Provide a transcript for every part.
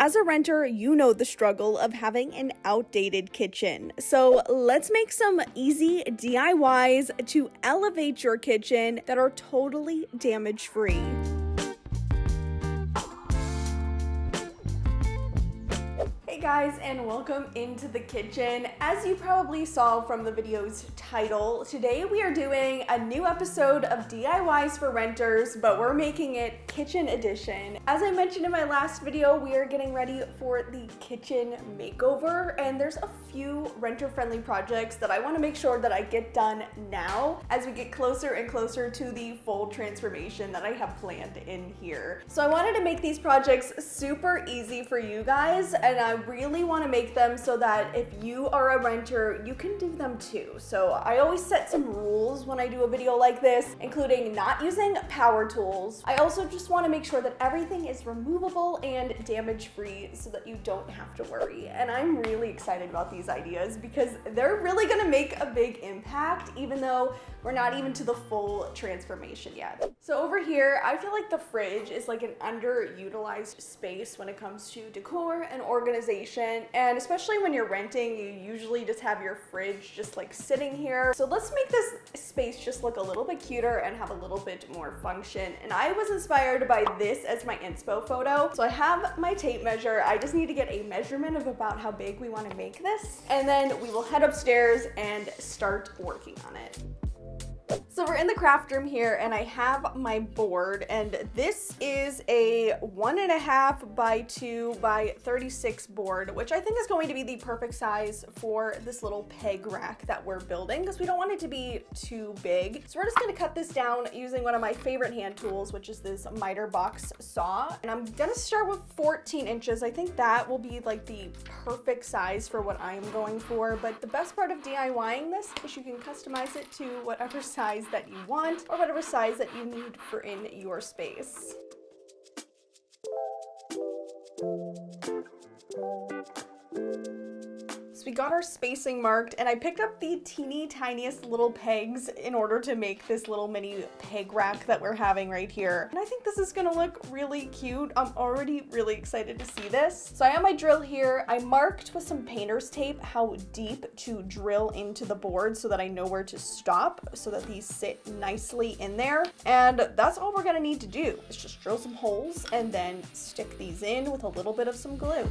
as a renter, you know the struggle of having an outdated kitchen. So let's make some easy DIYs to elevate your kitchen that are totally damage-free. Hey guys, and welcome into the kitchen. As you probably saw from the video's title, today we are doing a new episode of DIYs for renters, but we're making it kitchen edition. As I mentioned in my last video, we are getting ready for the kitchen makeover, and there's a few renter-friendly projects that I want to make sure that I get done now as we get closer and closer to the full transformation that I have planned in here. So I wanted to make these projects super easy for you guys, and I really want to make them so that if you are a renter, you can do them too. So I always set some rules when I do a video like this, including not using power tools. I also just want to make sure that everything is removable and damage-free so that you don't have to worry. And I'm really excited about these ideas because they're really going to make a big impact, even though we're not even to the full transformation yet. So over here, I feel like the fridge is like an underutilized space when it comes to decor and organization. And especially when you're renting, you usually just have your fridge just like sitting here. So let's make this space just look a little bit cuter and have a little bit more function. And I was inspired by this as my inspo photo. So I have my tape measure. I just need to get a measurement of about how big we want to make this. And then we will head upstairs and start working on it. So we're in the craft room here, and I have my board, and this is a 1.5 by 2 by 36 board, which I think is going to be the perfect size for this little peg rack that we're building because we don't want it to be too big. So we're just going to cut this down using one of my favorite hand tools, which is this miter box saw. And I'm going to start with 14 inches. I think that will be like the perfect size for what I'm going for. But the best part of DIYing this is you can customize it to whatever size that you want or whatever size that you need for in your space. So we got our spacing marked, and I picked up the teeny tiniest little pegs in order to make this little mini peg rack that we're having right here. And I think this is gonna look really cute. I'm already really excited to see this. So I have my drill here. I marked with some painter's tape how deep to drill into the board so that I know where to stop so that these sit nicely in there. And that's all we're gonna need to do is just drill some holes and then stick these in with a little bit of some glue.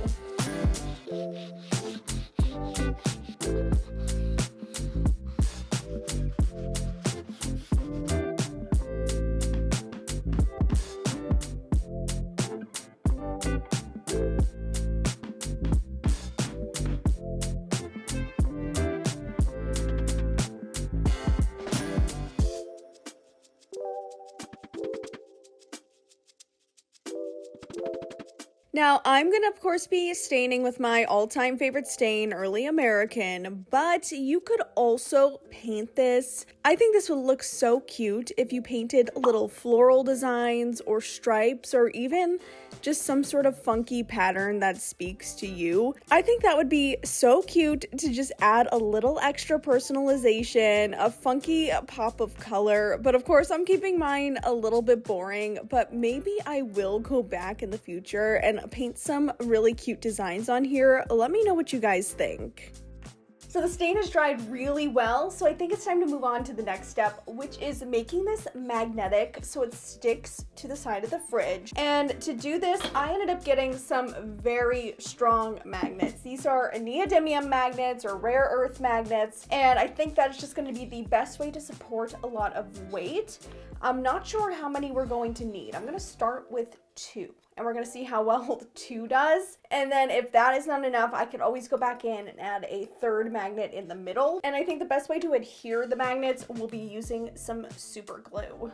Now, I'm gonna of course be staining with my all-time favorite stain, Early American, but you could also paint this. I think this would look so cute if you painted little floral designs or stripes or even just some sort of funky pattern that speaks to you. I think that would be so cute to just add a little extra personalization, a funky pop of color. But of course, I'm keeping mine a little bit boring, but maybe I will go back in the future and paint some really cute designs on here. Let me know what you guys think. So the stain has dried really well, so I think it's time to move on to the next step, which is making this magnetic so it sticks to the side of the fridge. And to do this, I ended up getting some very strong magnets. These are neodymium magnets or rare earth magnets, and I think that's just going to be the best way to support a lot of weight. I'm not sure how many we're going to need. I'm going to start with 2. And we're gonna see how well 2 does. And then if that is not enough, I can always go back in and add a 3rd magnet in the middle. And I think the best way to adhere the magnets will be using some super glue.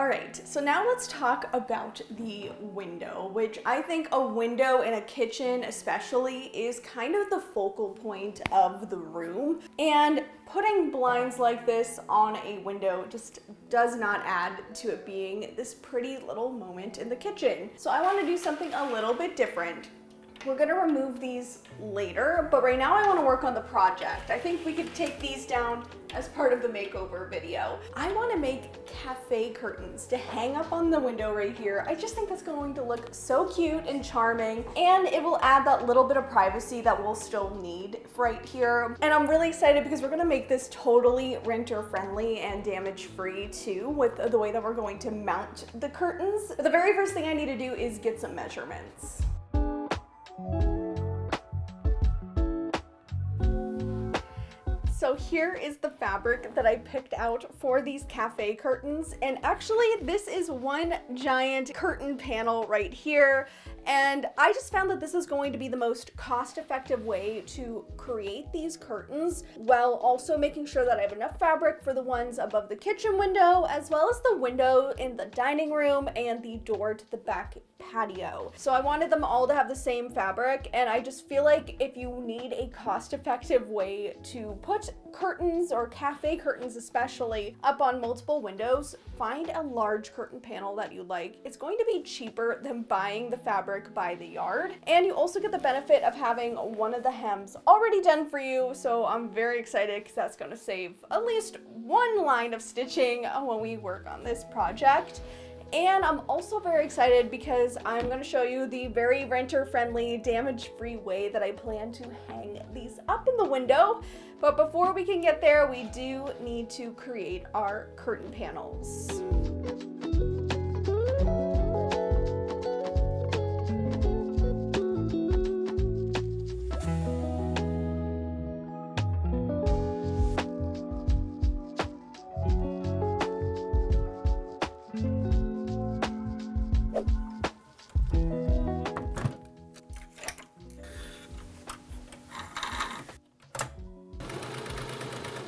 All right, so now let's talk about the window, which I think a window in a kitchen especially is kind of the focal point of the room. And putting blinds like this on a window just does not add to it being this pretty little moment in the kitchen. So I want to do something a little bit different. We're gonna remove these later, but right now I wanna work on the project. I think we could take these down as part of the makeover video. I wanna make cafe curtains to hang up on the window right here. I just think that's going to look so cute and charming, and it will add that little bit of privacy that we'll still need right here. And I'm really excited because we're gonna make this totally renter friendly and damage free too with the way that we're going to mount the curtains. But the very first thing I need to do is get some measurements. So here is the fabric that I picked out for these cafe curtains. And actually this is one giant curtain panel right here. And I just found that this is going to be the most cost-effective way to create these curtains while also making sure that I have enough fabric for the ones above the kitchen window, as well as the window in the dining room and the door to the back patio. So I wanted them all to have the same fabric, and I just feel like if you need a cost-effective way to put curtains, or cafe curtains especially, up on multiple windows, find a large curtain panel that you like. It's going to be cheaper than buying the fabric by the yard, and you also get the benefit of having one of the hems already done for you. So I'm very excited because that's going to save at least one line of stitching when we work on this project. And I'm also very excited because I'm going to show you the very renter-friendly, damage-free way that I plan to hang these up in the window. But before we can get there, we do need to create our curtain panels.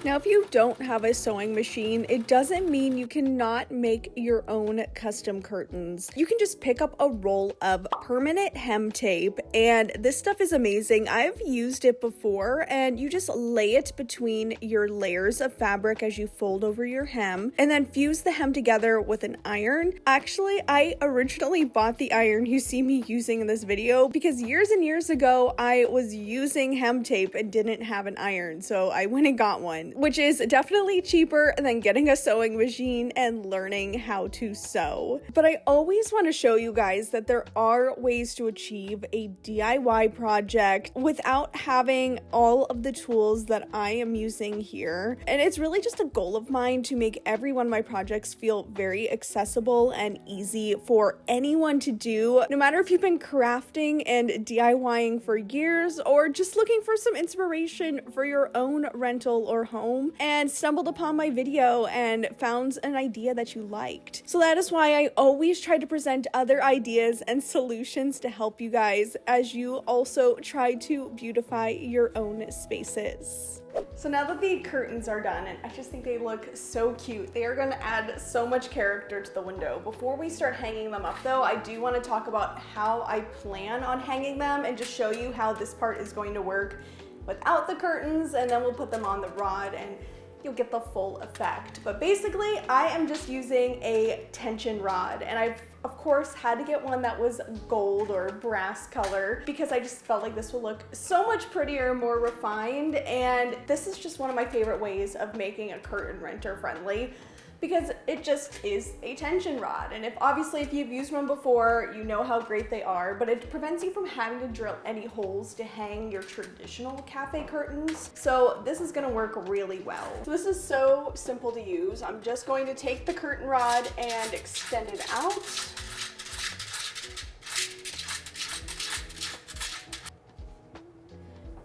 Now, if you don't have a sewing machine, it doesn't mean you cannot make your own custom curtains. You can just pick up a roll of permanent hem tape, and this stuff is amazing. I've used it before, and you just lay it between your layers of fabric as you fold over your hem, and then fuse the hem together with an iron. Actually, I originally bought the iron you see me using in this video because years and years ago, I was using hem tape and didn't have an iron, so I went and got one, which is definitely cheaper than getting a sewing machine and learning how to sew. But I always want to show you guys that there are ways to achieve a DIY project without having all of the tools that I am using here. And it's really just a goal of mine to make every one of my projects feel very accessible and easy for anyone to do, no matter if you've been crafting and DIYing for years or just looking for some inspiration for your own rental or home and stumbled upon my video and found an idea that you liked. So that is why I always try to present other ideas and solutions to help you guys as you also try to beautify your own spaces. So now that the curtains are done, and I just think they look so cute, they are going to add so much character to the window. Before we start hanging them up though, I do want to talk about how I plan on hanging them and just show you how this part is going to work without the curtains, and then we'll put them on the rod and you'll get the full effect. But basically, I am just using a tension rod, and I've of course had to get one that was gold or brass color because I just felt like this will look so much prettier, more refined, and this is just one of my favorite ways of making a curtain renter friendly, because it just is a tension rod. And obviously if you've used one before, you know how great they are, but it prevents you from having to drill any holes to hang your traditional cafe curtains. So this is gonna work really well. So this is so simple to use. I'm just going to take the curtain rod and extend it out.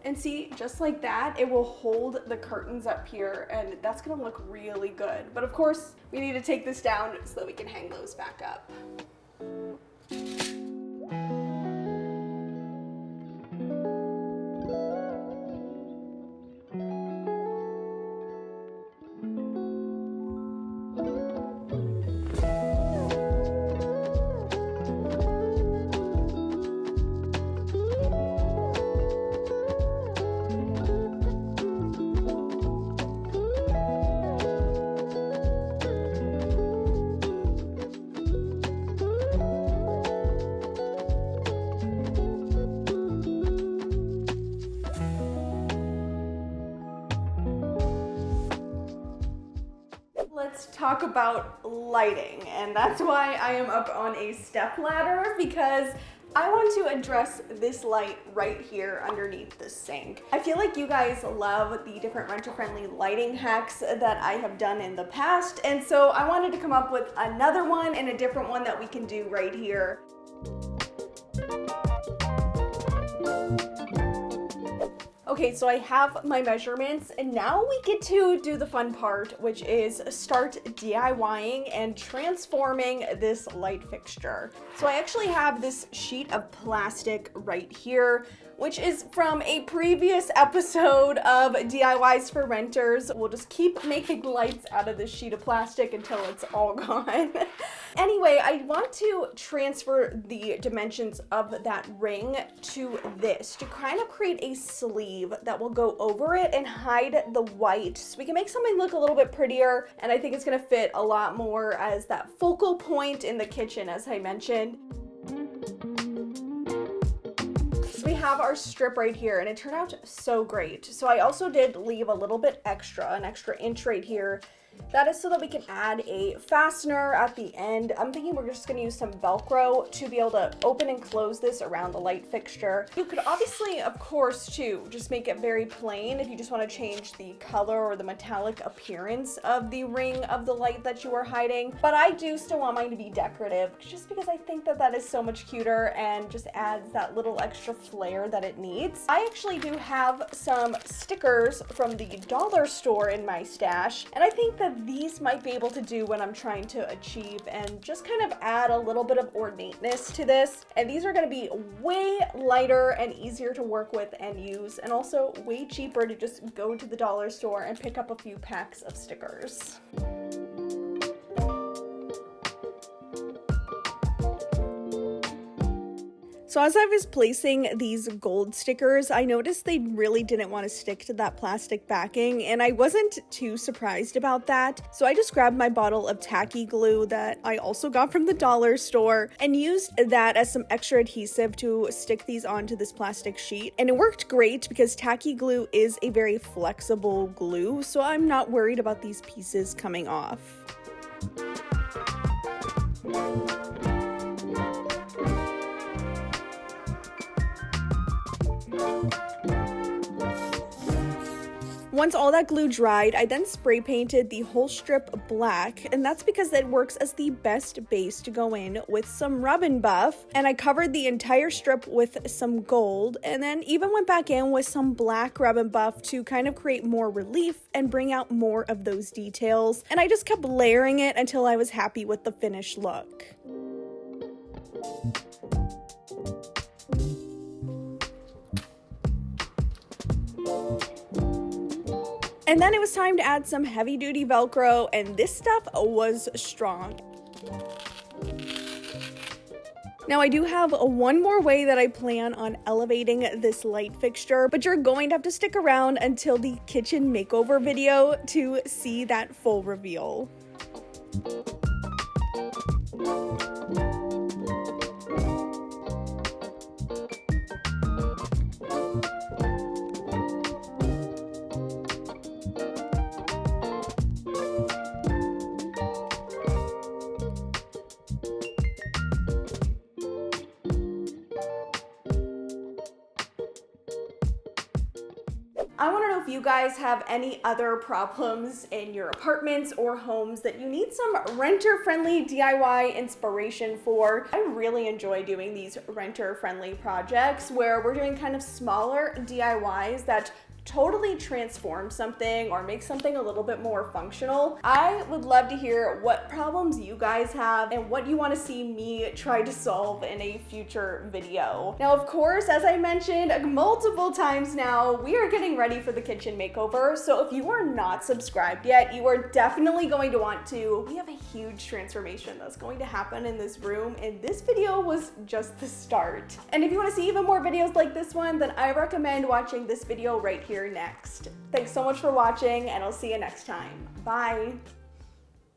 And see, just like that, it will hold the curtains up here, and that's gonna look really good. But of course, we need to take this down so that we can hang those back up. talk about lighting, and that's why I am up on a step ladder, because I want to address this light right here underneath the sink. I feel like you guys love the different renter-friendly lighting hacks that I have done in the past, and so I wanted to come up with another one and a different one that we can do right here. Okay, so I have my measurements, and now we get to do the fun part, which is start DIYing and transforming this light fixture. So I actually have this sheet of plastic right here, which is from a previous episode of DIYs for Renters. We'll just keep making lights out of this sheet of plastic until it's all gone. Anyway, I want to transfer the dimensions of that ring to this to kind of create a sleeve that will go over it and hide the white, so we can make something look a little bit prettier, and I think it's gonna fit a lot more as that focal point in the kitchen, as I mentioned. We have our strip right here, and it turned out so great. So I also did leave a little bit extra, an extra inch right here. That is so that we can add a fastener at the end. I'm thinking we're just gonna use some Velcro to be able to open and close this around the light fixture. You could obviously, of course, too, just make it very plain if you just want to change the color or the metallic appearance of the ring of the light that you are hiding. But I do still want mine to be decorative, just because I think that that is so much cuter and just adds that little extra flair that it needs. I actually do have some stickers from the dollar store in my stash, and I think that these might be able to do what I'm trying to achieve and just kind of add a little bit of ornateness to this. And these are going to be way lighter and easier to work with and use, and also way cheaper to just go to the dollar store and pick up a few packs of stickers. So as I was placing these gold stickers, I noticed they really didn't want to stick to that plastic backing, and I wasn't too surprised about that. So I just grabbed my bottle of tacky glue that I also got from the dollar store and used that as some extra adhesive to stick these onto this plastic sheet. And it worked great because tacky glue is a very flexible glue, so I'm not worried about these pieces coming off. Once all that glue dried, I then spray painted the whole strip black, and that's because it works as the best base to go in with some rub and buff. And I covered the entire strip with some gold, and then even went back in with some black rub and buff to kind of create more relief and bring out more of those details. And I just kept layering it until I was happy with the finished look. And then it was time to add some heavy duty Velcro, and this stuff was strong. Now I do have one more way that I plan on elevating this light fixture, but you're going to have to stick around until the kitchen makeover video to see that full reveal. I want to know if you guys have any other problems in your apartments or homes that you need some renter-friendly DIY inspiration for. I really enjoy doing these renter-friendly projects where we're doing kind of smaller DIYs that totally transform something or make something a little bit more functional. I would love to hear what problems you guys have and what you want to see me try to solve in a future video. Now, of course, as I mentioned multiple times now, we are getting ready for the kitchen makeover. So if you are not subscribed yet, you are definitely going to want to. We have a huge transformation that's going to happen in this room, and this video was just the start. And if you want to see even more videos like this one, then I recommend watching this video right here next. Thanks so much for watching, and I'll see you next time. Bye.